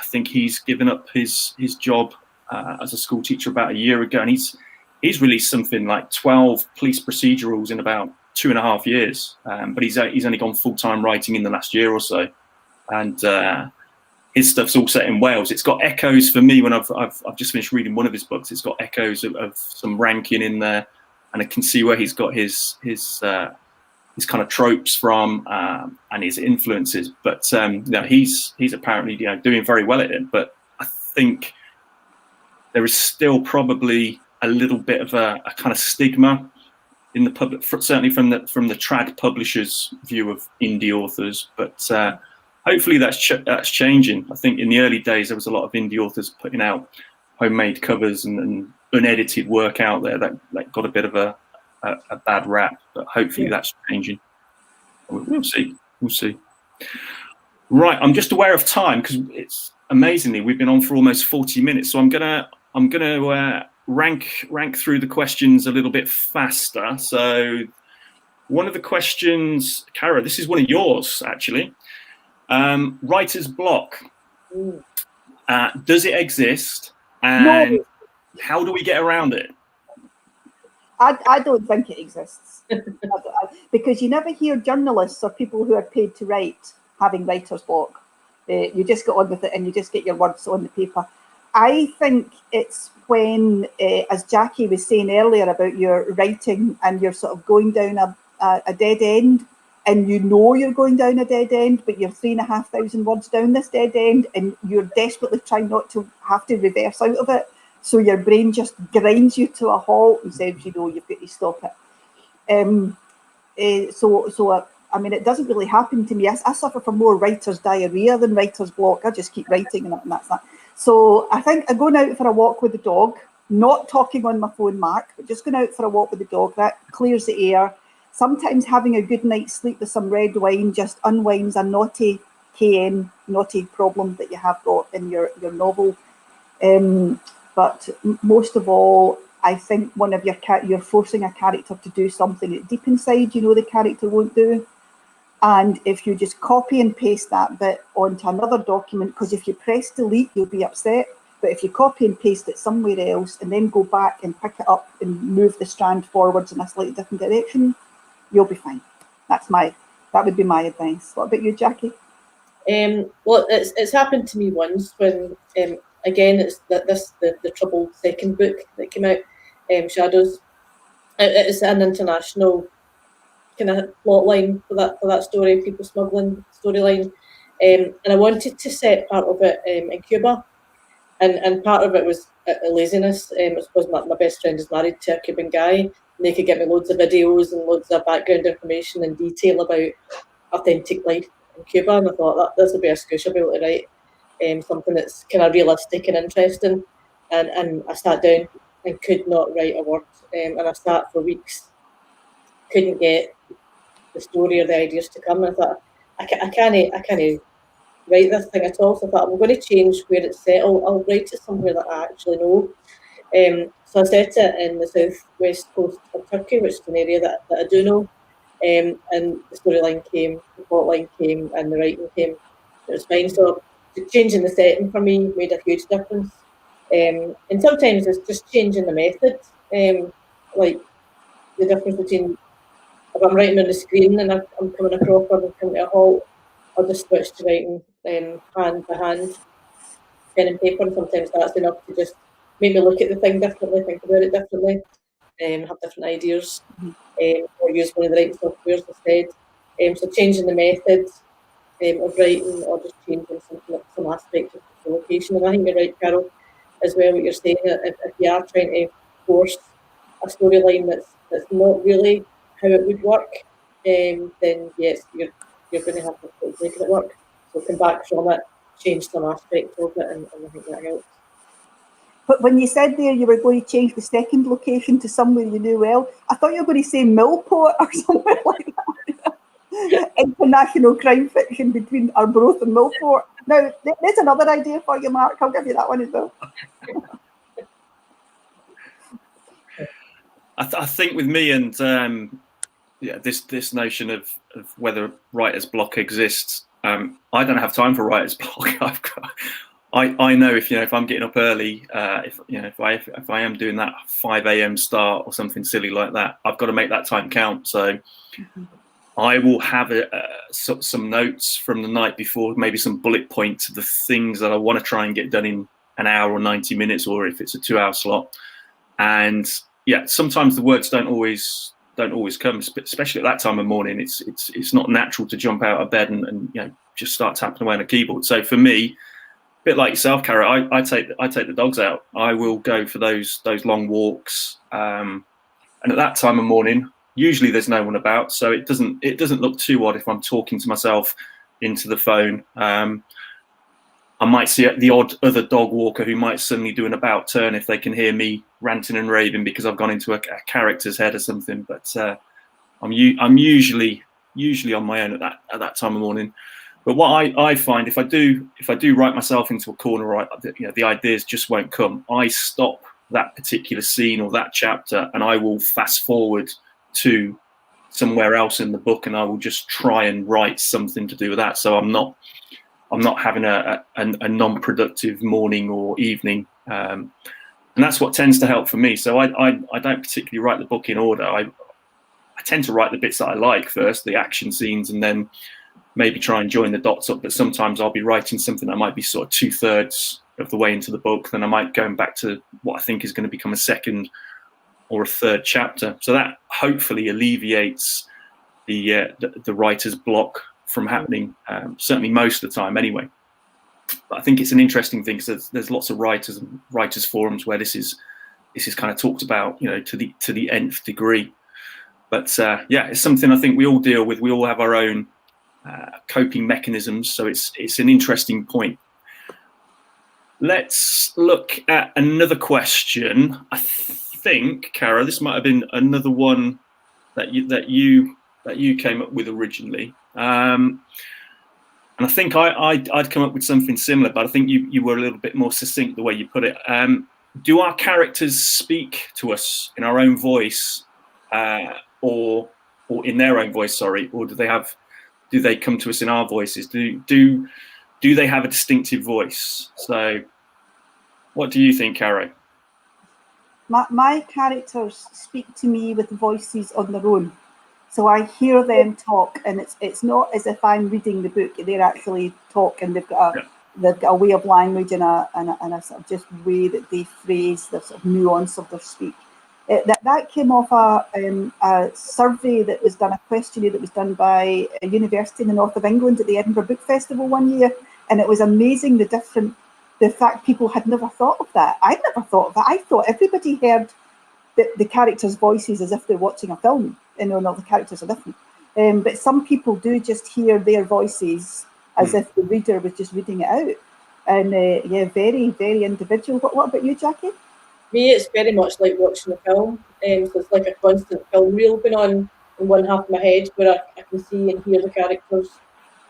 think he's given up his job as a school teacher about a year ago, and he's released something like 12 police procedurals in about 2.5 years. But he's only gone full-time writing in the last year or so, and his stuff's all set in Wales. It's got echoes for me when I've just finished reading one of his books. It's got echoes of some Rankin in there, and I can see where he's got his kind of tropes from and his influences. But he's apparently doing very well at it. But I think there is still probably a little bit of a kind of stigma in the public, certainly from the trad publishers' view of indie authors. But hopefully that's changing. I think in the early days there was a lot of indie authors putting out homemade covers and unedited work out there that got a bit of a bad rap. But hopefully that's changing. We'll see. Right, I'm just aware of time because it's amazingly we've been on for almost 40 minutes. So I'm gonna rank through the questions a little bit faster. So one of the questions, Caro, this is one of yours actually. Writer's block. Does it exist? And No. How do we get around it? I don't think it exists. Because you never hear journalists or people who are paid to write having writer's block. You just get on with it and you just get your words on the paper. I think it's when, as Jackie was saying earlier about your writing and you're sort of going down a dead end, and you're going down a dead end, but you're 3,500 words down this dead end and you're desperately trying not to have to reverse out of it. So your brain just grinds you to a halt and says, you've got to stop it. I mean, it doesn't really happen to me. I suffer from more writer's diarrhea than writer's block. I just keep writing and that's that. So I think going out for a walk with the dog, not talking on my phone, Mark, but just going out for a walk with the dog, that clears the air. Sometimes having a good night's sleep with some red wine just unwinds a naughty problem that you have got in your novel. But most of all, I think one of you're forcing a character to do something that deep inside the character won't do. And if you just copy and paste that bit onto another document, because if you press delete, you'll be upset. But if you copy and paste it somewhere else and then go back and pick it up and move the strand forwards in a slightly different direction, you'll be fine. That would be my advice. What about you, Jackie? Well, it's happened to me once when, again, it's the troubled second book that came out, Shadows. It's an international kind of plot line for that story, people smuggling storyline, and I wanted to set part of it in Cuba, and part of it was laziness. I suppose my best friend is married to a Cuban guy, and they could get me loads of videos and loads of background information and detail about authentic life in Cuba, and I thought that this would be a scoosh. I'll be able to write something that's kind of realistic and interesting, and I sat down and could not write a word, and I sat for weeks, couldn't get the story or the ideas to come, and I thought I can't write this thing at all. So I thought I'm going to change where it's set. I'll write it somewhere that I actually know. So I set it in the southwest coast of Turkey, which is an area that I do know. And the storyline came, the plot line came, and the writing came. It was fine. So changing the setting for me made a huge difference. And sometimes it's just changing the method. Like the difference between if I'm writing on the screen and I'm coming across or I'm coming to a halt, I'll just switch to writing hand by hand, pen and paper, and sometimes that's enough to just make me look at the thing differently, think about it differently, have different ideas, or use one of the writing softwares instead. So changing the method of writing, or just changing some aspect of the location. And I think you're right, Carol, as well, what you're saying, if you are trying to force a storyline that's not really how it would work, then yes, you're going to have to make it work. So come back from it, change some aspect of it, and I think that helps. But when you said there you were going to change the second location to somewhere you knew well, I thought you were going to say Millport or somewhere like that. International crime fiction between Arbroath and Millport. Now, there's another idea for you, Mark. I'll give you that one as well. I think with me and this notion of whether writer's block exists, I don't have time for writer's block. I know if I'm getting up early, if I am doing that 5 a.m. start or something silly like that, I've got to make that time count. So I will have some notes from the night before, maybe some bullet points of the things that I want to try and get done in an hour or 90 minutes, or if it's a 2-hour slot. And yeah, sometimes the words don't always come, especially at that time of morning. It's not natural to jump out of bed and just start tapping away on a keyboard. So for me, a bit like yourself, Caro, I take the dogs out. I will go for those long walks, and at that time of morning, usually there's no one about, so it doesn't look too odd if I'm talking to myself into the phone. I might see the odd other dog walker who might suddenly do an about turn if they can hear me ranting and raving because I've gone into a character's head or something. But I'm usually on my own at that time of morning. But what I find, if I do write myself into a corner, the ideas just won't come. I stop that particular scene or that chapter, and I will fast forward to somewhere else in the book, and I will just try and write something to do with that. So I'm not having a non-productive morning or evening, and that's what tends to help for me. So I don't particularly write the book in order. I tend to write the bits that I like first, the action scenes, and then maybe try and join the dots up. But sometimes I'll be writing something that might be sort of 2/3 of the way into the book. Then I might go back to what I think is going to become a second or a third chapter. So that hopefully alleviates the writer's block from happening, certainly most of the time anyway. But I think it's an interesting thing because there's lots of writers and writers forums where this is kind of talked about, to the nth degree. But it's something I think we all deal with. We all have our own coping mechanisms, so it's an interesting point. Let's look at another question. I think, Caro, this might have been another one that you came up with originally, and I think I'd come up with something similar, but I think you were a little bit more succinct the way you put it. Do our characters speak to us in our own voice, or in their own voice? Sorry, or do they come to us in our voices? Do they have a distinctive voice? So, what do you think, Caro? My characters speak to me with voices on their own. So I hear them talk, and it's not as if I'm reading the book. They're actually talking. They've got a way of language and a sort of just way that they phrase the sort of nuance of their speech. That came off a survey that was done, a questionnaire that was done by a university in the north of England at the Edinburgh Book Festival one year, and it was amazing the fact people had never thought of that. I'd never thought of that. I thought everybody heard the characters' voices as if they're watching a film. All the characters are different. But some people do just hear their voices as if the reader was just reading it out. And very, very individual. What about you, Jackie? Me, it's very much like watching a film. So it's like a constant film reel going on in one half of my head where I can see and hear the characters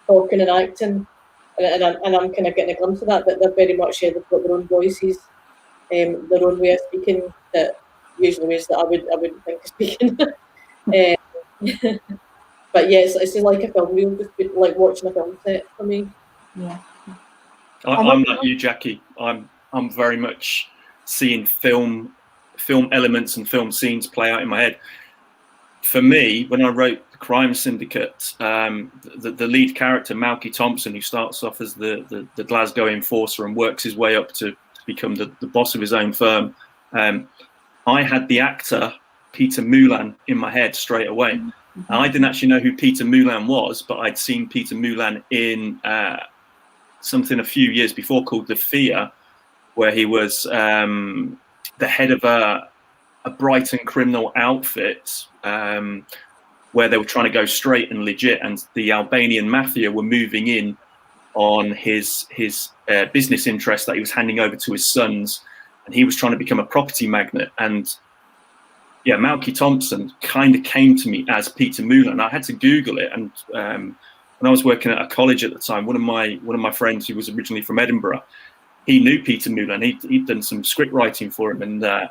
talking and acting. And I'm kind of getting a glimpse of that, but they're very much, they've got their own voices, their own way of speaking, that usually ways that I wouldn't think of speaking. But yes, it's just like a film reel, just like watching a film set for me. Yeah. I'm like you, Jackie. I'm very much seeing film elements and film scenes play out in my head. For me, when I wrote The Crime Syndicate, the lead character, Malky Thompson, who starts off as the Glasgow enforcer and works his way up to become the boss of his own firm, I had the actor Peter Mclean in my head straight away. Mm-hmm. I didn't actually know who Peter Mclean was, but I'd seen Peter Mclean in something a few years before called The Fear, where he was the head of a Brighton criminal outfit, where they were trying to go straight and legit, and the Albanian mafia were moving in on his business interest that he was handing over to his sons, and he was trying to become a property magnate. And yeah, Malky Thompson kind of came to me as Peter Mclean. I had to Google it, and when I was working at a college at the time, one of my friends who was originally from Edinburgh, he knew Peter Mclean. He'd done some script writing for him, and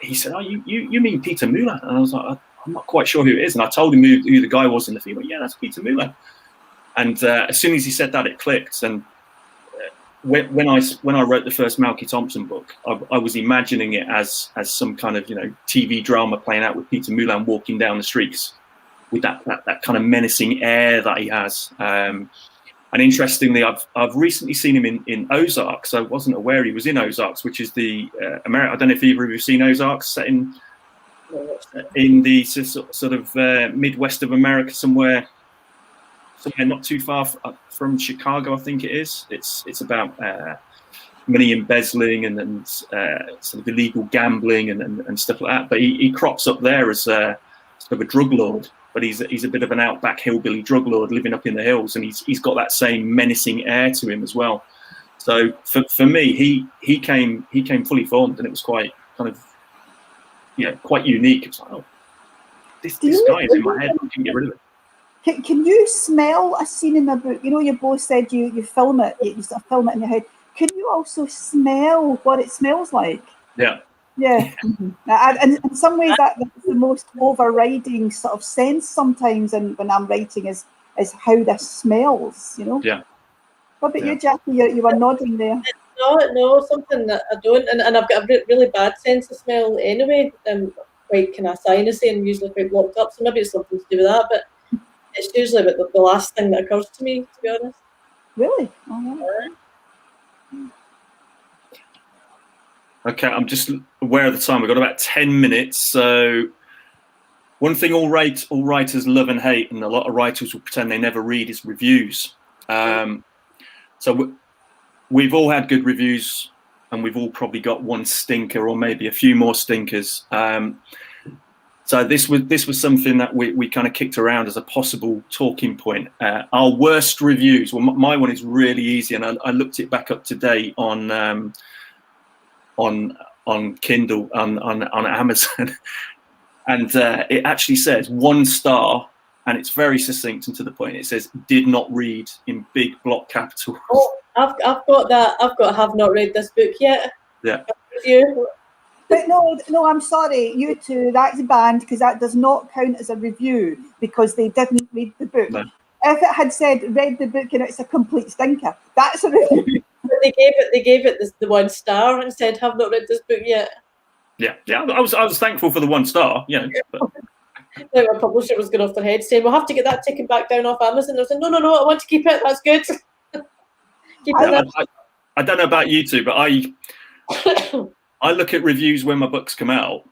he said, "Oh, you mean Peter Mclean?" And I was like, "I'm not quite sure who it is." And I told him who the guy was in the film. He went, "Yeah, that's Peter Mclean." And as soon as he said that, it clicked. And when I wrote the first Malky Thompson book, I was imagining it as some kind of TV drama playing out with Peter Mclean walking down the streets with that kind of menacing air that he has. And interestingly, I've recently seen him in Ozarks. I wasn't aware he was in Ozarks, which is the I don't know if either of you have seen Ozarks, set in the sort of Midwest of America, somewhere not too far from Chicago, I think it is. It's about money embezzling and sort of illegal gambling and stuff like that. But he crops up there as sort of a drug lord. But he's a bit of an outback hillbilly drug lord living up in the hills, and he's got that same menacing air to him as well. So for me, he came fully formed, and it was quite kind of quite unique. It was like, oh, this guy is in my head. I can get rid of it. Can you smell a scene in a book? You both said you film it, you sort of film it in your head. Can you also smell what it smells like? Yeah. Yeah, and in some ways that's the most overriding sort of sense sometimes, and when I'm writing is how this smells, Yeah. What about you, Jackie? You were nodding there. No, something that I don't, and I've got a really bad sense of smell anyway. Quite kind of sinusy and usually quite blocked up, so maybe it's something to do with that. But it's usually about the last thing that occurs to me, to be honest. Really? Oh, yeah. Okay, I'm just aware of the time. We've got about 10 minutes. So one thing all writers love and hate, and a lot of writers will pretend they never read, is reviews. So we've all had good reviews, and we've all probably got one stinker or maybe a few more stinkers. So this was something that we kind of kicked around as a possible talking point. Our worst reviews. Well, my one is really easy, and I looked it back up today on Kindle on Amazon, and it actually says 1 star, and it's very succinct and to the point. It says "did not read" in big block capitals. Oh, I've got that. I've got "have not read this book yet." Yeah. You. But no, I'm sorry, you two, that's banned because that does not count as a review because they didn't read the book. No. If it had said read the book and it's a complete stinker, that's a review. But they gave it the 1 star and said, "have not read this book yet." Yeah. I was thankful for the 1 star. But. Like my publisher was going off their head saying, "We'll have to get that taken back down off Amazon." I said, "No, I want to keep it. That's good." Keep it. I don't know about you two, but I look at reviews when my books come out,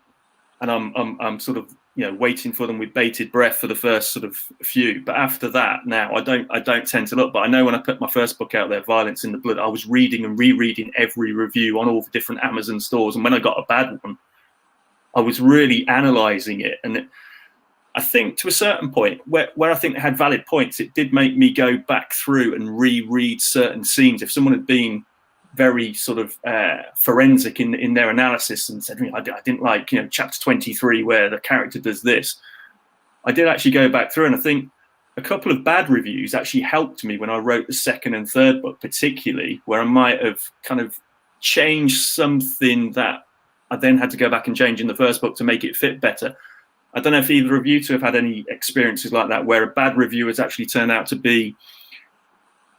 and I'm sort of waiting for them with bated breath for the first sort of few. But after that, now I don't tend to look. But I know when I put my first book out there, Violence in the Blood, I was reading and rereading every review on all the different Amazon stores, and when I got a bad one, I was really analysing it. And I think to a certain point where I think they had valid points, it did make me go back through and reread certain scenes. If someone had been very sort of forensic in their analysis and said, I didn't like, chapter 23 where the character does this, I did actually go back through, and I think a couple of bad reviews actually helped me when I wrote the second and third book, particularly, where I might have kind of changed something that I then had to go back and change in the first book to make it fit better. I don't know if either of you two have had any experiences like that, where a bad review has actually turned out to be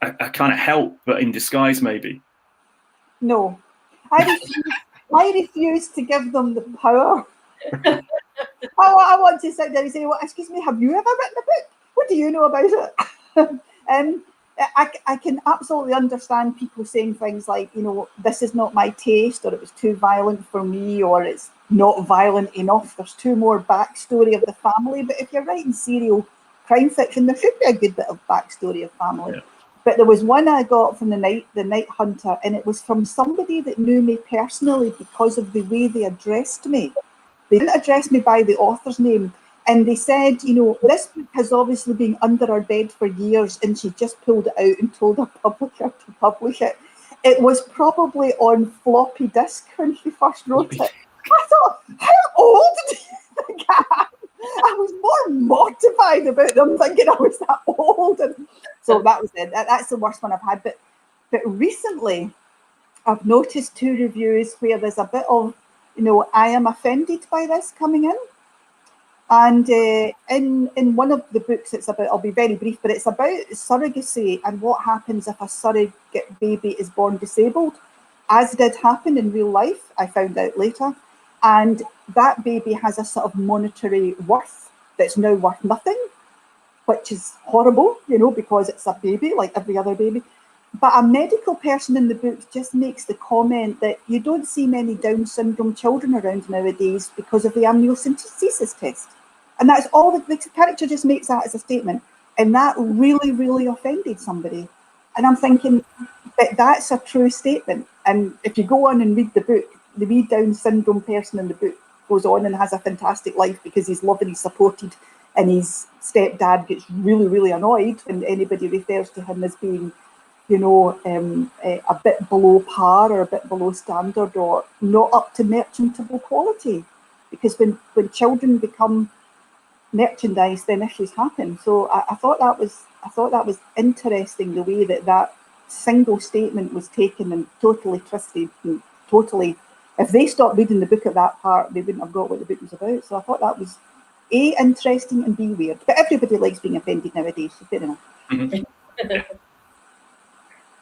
a kind of help, but in disguise, maybe. No, I refuse to give them the power. I want to sit there and say, "Well, excuse me, have you ever written a book? What do you know about it?" I can absolutely understand people saying things like, this is not my taste, or it was too violent for me, or it's not violent enough. There's too more backstory of the family. But if you're writing serial crime fiction, there should be a good bit of backstory of family. Yeah. But there was one I got from the Night Hunter, and it was from somebody that knew me personally because of the way they addressed me. They didn't address me by the author's name. And they said, this book has obviously been under her bed for years, and she just pulled it out and told her publisher to publish it. it was probably on floppy disk when she first wrote it. I thought, how old do you think I am? I was more mortified about them thinking I was that old. And so that was it. That's the worst one I've had. But recently, I've noticed 2 reviews where there's a bit of, I am offended by this coming in. And in one of the books, it's about, I'll be very brief, but it's about surrogacy and what happens if a surrogate baby is born disabled, as did happen in real life, I found out later. And that baby has a sort of monetary worth that's now worth nothing, which is horrible, because it's a baby like every other baby. But a medical person in the book just makes the comment that you don't see many Down syndrome children around nowadays because of the amniocentesis test. And that's all, the character just makes that as a statement. And that really, really offended somebody. And I'm thinking that that's a true statement. And if you go on and read the book, the wee Down syndrome person in the book goes on and has a fantastic life because he's loved and he's supported, and his stepdad gets really, really annoyed when anybody refers to him as being, a bit below par or a bit below standard or not up to merchantable quality. Because when children become merchandise, then issues happen. So I thought that was interesting, the way that single statement was taken and totally twisted and totally. If they stopped reading the book at that part, they wouldn't have got what the book was about. So I thought that was A, interesting, and B, weird. But everybody likes being offended nowadays, so fair enough. Mm-hmm.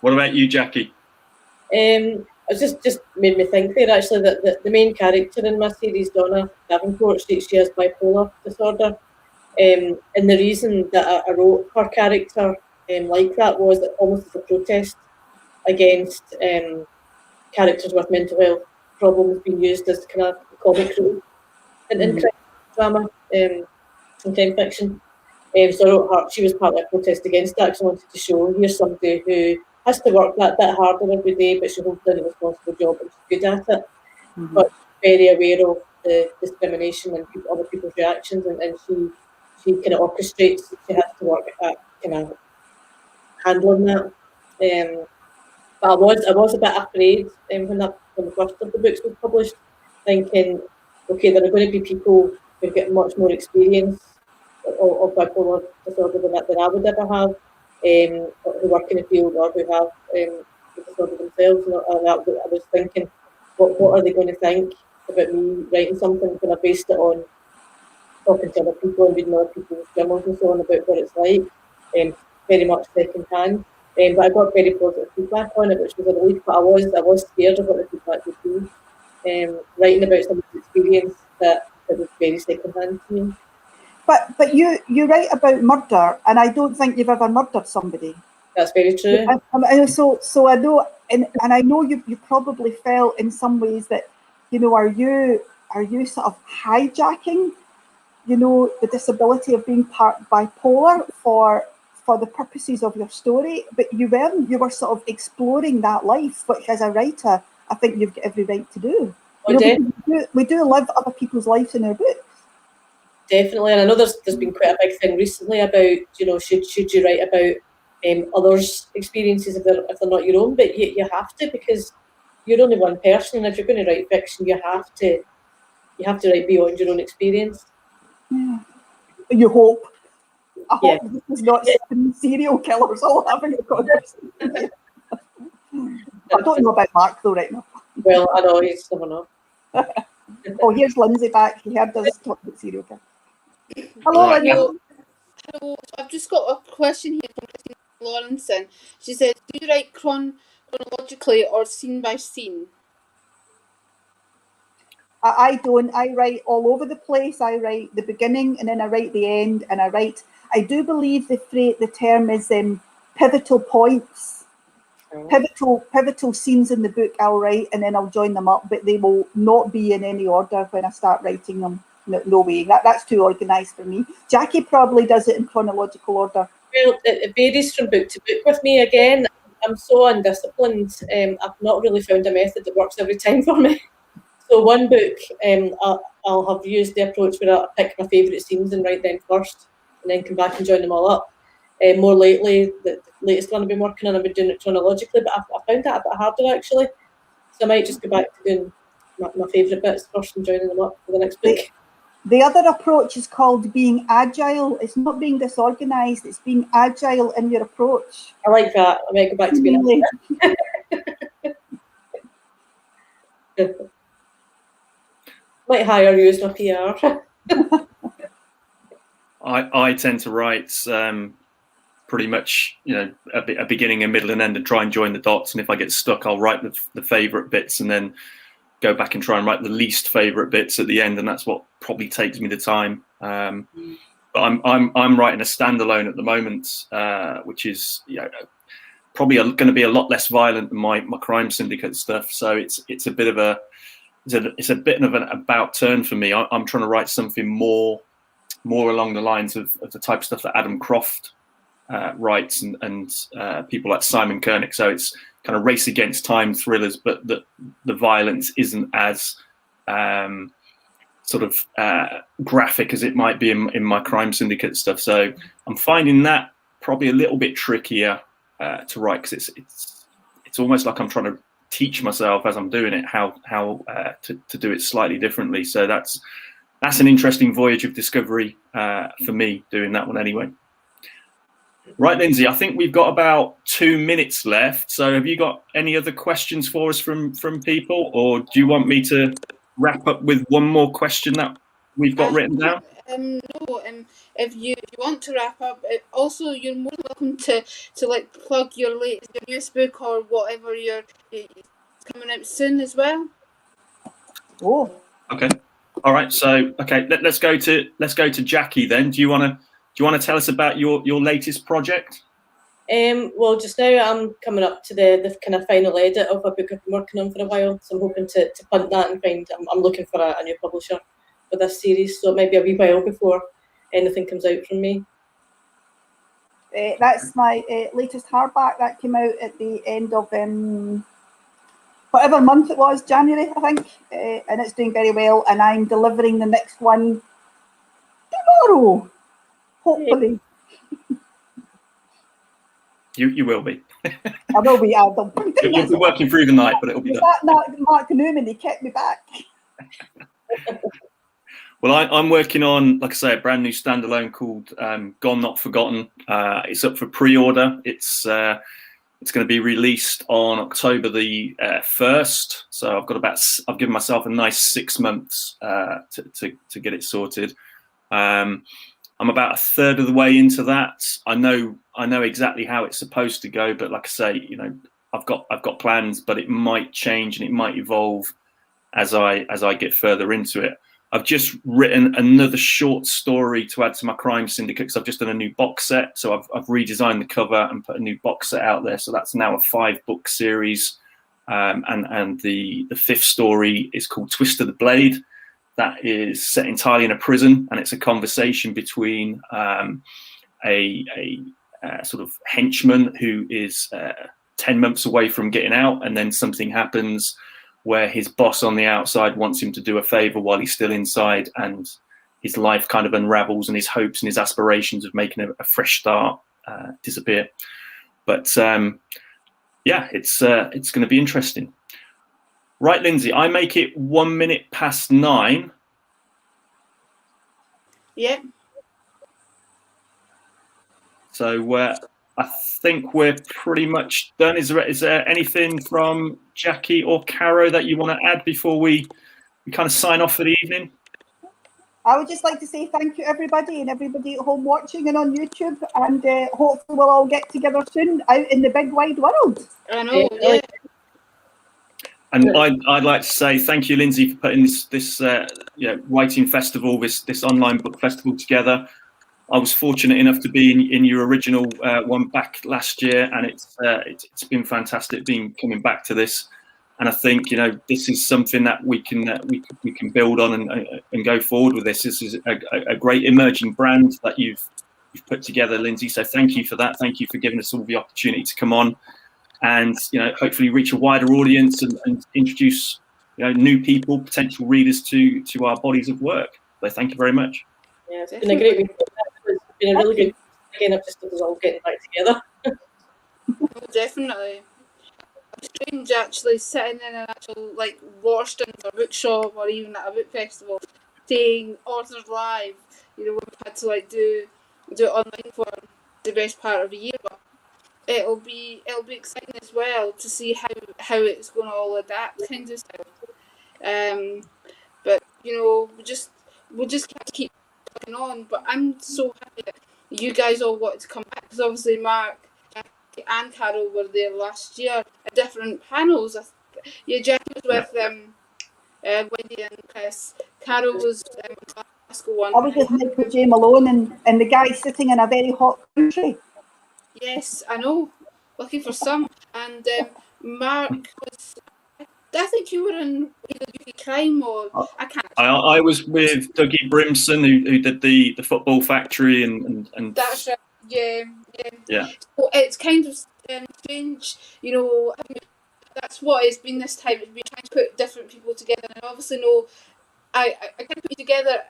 What about you, Jackie? It just made me think there, actually, that the main character in my series, Donna Davenport, she has bipolar disorder. And the reason that I wrote her character like that was that almost as a protest against characters with mental health problems being used as kind of comic relief in crime drama and crime fiction. So I wrote her, she was part of a protest against that, because I wanted to show here's somebody who has to work that bit harder every day, but she holds down a responsible job and she's good at it. Mm-hmm. But very aware of the discrimination and other people's reactions, and she kind of orchestrates, she has to work at kind of handling that. But I was a bit afraid when the first of the books was published, thinking, okay, there are going to be people who get much more experience of bipolar disorder than I would ever have, who work in the field or who have the disorder themselves. And I was thinking, what are they going to think about me writing something when I based it on talking to other people and reading other people's journals and so on about what it's like, very much second hand. But I got very positive feedback on it, which was a relief. But I was scared of what the feedback would be. Writing about somebody's experience that was very second hand to me. But you write about murder, and I don't think you've ever murdered somebody. That's very true. So I know, and I know you probably felt in some ways that, are you sort of hijacking, the disability of being part bipolar for the purposes of your story, but you were sort of exploring that life, which as a writer, I think you've got every right to do. We do live other people's lives in our books. Definitely, and I know there's been quite a big thing recently about, should you write about others' experiences if they're not your own, but you have to, because you're only one person, and if you're going to write fiction, you have to write beyond your own experience. Yeah. You hope. I hope this is not serial killers all having a conversation. I don't know about Mark though right now. Well, I know, he's someone else. Oh, here's Lindsay back. He heard us talk about serial killers. Hello, Lindsay. Hello. I've just got a question here from Christine Lawrenson. She says, do you write chronologically or scene by scene? I don't. I write all over the place. I write the beginning and then I write the end, and I do believe the term is pivotal points. Pivotal scenes in the book I'll write, and then I'll join them up, but they will not be in any order when I start writing them. No way. That's too organised for me. Jackie probably does it in chronological order. Well, it varies from book to book with me. Again, I'm so undisciplined. I've not really found a method that works every time for me. So one book, I'll have used the approach where I pick my favourite scenes and write them first, and then come back and join them all up. more lately. The latest one I've been working on, I've been doing it chronologically, but I found that a bit harder actually. So I might just go back to doing my favourite bits first and joining them up for the next book. The other approach is called being agile. It's not being disorganised, it's being agile in your approach. I like that. I might go back to being might hire you as my PR. I tend to write pretty much, a beginning, a middle, and end, and try and join the dots. And if I get stuck, I'll write the favourite bits and then go back and try and write the least favourite bits at the end, and that's what probably takes me the time. But I'm writing a standalone at the moment, which is probably going to be a lot less violent than my crime syndicate stuff. So it's a bit of an about turn for me. I'm trying to write something more along the lines of the type of stuff that Adam Croft writes and people like Simon Koenig. So it's kind of race against time thrillers, but the violence isn't as sort of graphic as it might be in my crime syndicate stuff. So I'm finding that probably a little bit trickier to write, because it's almost like I'm trying to teach myself as I'm doing it how to do it slightly differently. So that's an interesting voyage of discovery for me, doing that one anyway. Right, Lindsay, I think we've got about 2 minutes left. So have you got any other questions for us from people, or do you want me to wrap up with one more question that we've got written down? No, if you want to wrap up, also you're more welcome to like plug your newest book or whatever it's coming out soon as well. Oh, okay, all right. So let's go to Jackie then. Do you want to tell us about your latest project? Well, just now I'm coming up to the kind of final edit of a book I've been working on for a while, so I'm hoping to punt that and find. I'm looking for a new publisher for this series, so it might be a wee while before anything comes out from me. that's my latest hardback that came out at the end of whatever month it was, January, I think, and it's doing very well. And I'm delivering the next one tomorrow, hopefully. You will be. I will be. You'll be working through the night, but it'll be done. That Mark Newman, he kept me back. Well, I'm working on, like I say, a brand new standalone called Gone Not Forgotten. It's up for pre-order. It's going to be released on October the 1st. So I've given myself a nice 6 months to get it sorted. I'm about a third of the way into that. I know exactly how it's supposed to go, but like I say, I've got plans, but it might change and it might evolve as I get further into it. I've just written another short story to add to my crime syndicate, because I've just done a new box set. So I've redesigned the cover and put a new box set out there. So that's now a 5-book series. And the 5th story is called Twist of the Blade. That is set entirely in a prison, and it's a conversation between a sort of henchman who is 10 months away from getting out, and then something happens where his boss on the outside wants him to do a favor while he's still inside, and his life kind of unravels, and his hopes and his aspirations of making a fresh start disappear. But yeah, it's going to be interesting. Right, Lindsay, I make it 1 minute past 9. Yeah. So I think we're pretty much done. Is there anything from Jackie or Caro that you want to add before we kind of sign off for the evening? I would just like to say thank you, everybody, and everybody at home watching and on YouTube. And hopefully we'll all get together soon out in the big wide world. I know, yeah. And I'd like to say thank you, Lindsay, for putting this writing festival, this online book festival together. I was fortunate enough to be in your original one back last year, and it's been fantastic coming back to this. And I think this is something that we can build on and go forward with. This is a great emerging brand that you've put together, Lindsay. So thank you for that. Thank you for giving us all the opportunity to come on and hopefully reach a wider audience and introduce new people, potential readers to our bodies of work. So thank you very much. Yeah, it's been a great week. It's been a really good again, I've just got us all getting back together. Oh, definitely. It's strange actually sitting in an actual like Warston or bookshop or even at a book festival saying authors live, you know, we've had to like do it online for the best part of a year, but it'll be exciting as well to see how it's going to all adapt kind of stuff. But you know, we just have to keep plugging on. But I'm so happy that you guys all wanted to come back because obviously Mark and Caro were there last year at different panels. Yeah, Jeff was with Wendy and Chris. Caro was Glasgow one. I was with Michael J. Malone and the guy sitting in a very hot country. Yes, I know. Lucky for some. And Mark was. I think you were in either UK Crime or I can't. I was with Dougie Brimson, who did the Football Factory and. That's right. Yeah. Yeah. So it's kind of strange, you know. That's what it's been this time. It's been trying to put different people together, and obviously, no, I can't put together.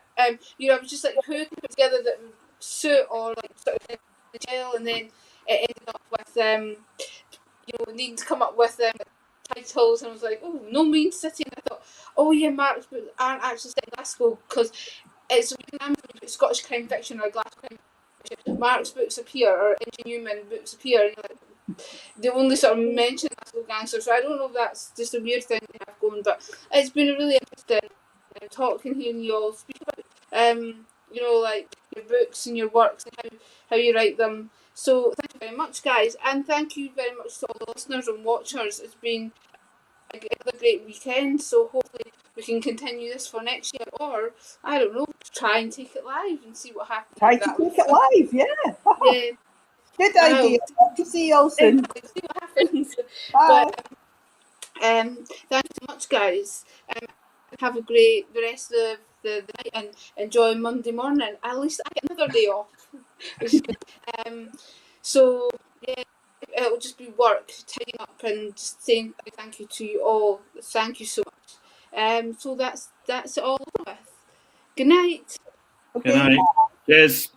You know, I was just like, who can put together that would suit or like sort of the gel, and then it ended up with you know, needing to come up with titles, and I was like, oh, No Mean City, and I thought, oh yeah, Mark's books aren't actually set in Glasgow because it's when I'm put Scottish crime fiction or Glasgow crime fiction, Mark's books appear or Newman books appear, and like, they only sort of mention Glasgow gangsters. So I don't know if that's just a weird thing to have going, but it's been a really interesting talking, hearing you all speak about you know, like your books and your works and how you write them. So thank you very much, guys, and thank you very much to all the listeners and watchers. It's been another great weekend, so hopefully we can continue this for next year, or I don't know, try and take it live and see what happens. Try to take it live, yeah. Yeah. Good idea. Hope to see you all soon. See what happens. Bye. But, thank you so much, guys. Have a great the rest of the night and enjoy Monday morning. At least I get another day off. So yeah, it'll just be work, tidying up and just saying thank you to you all. Thank you so much. So that's it all over with. Good night. Good night. Cheers.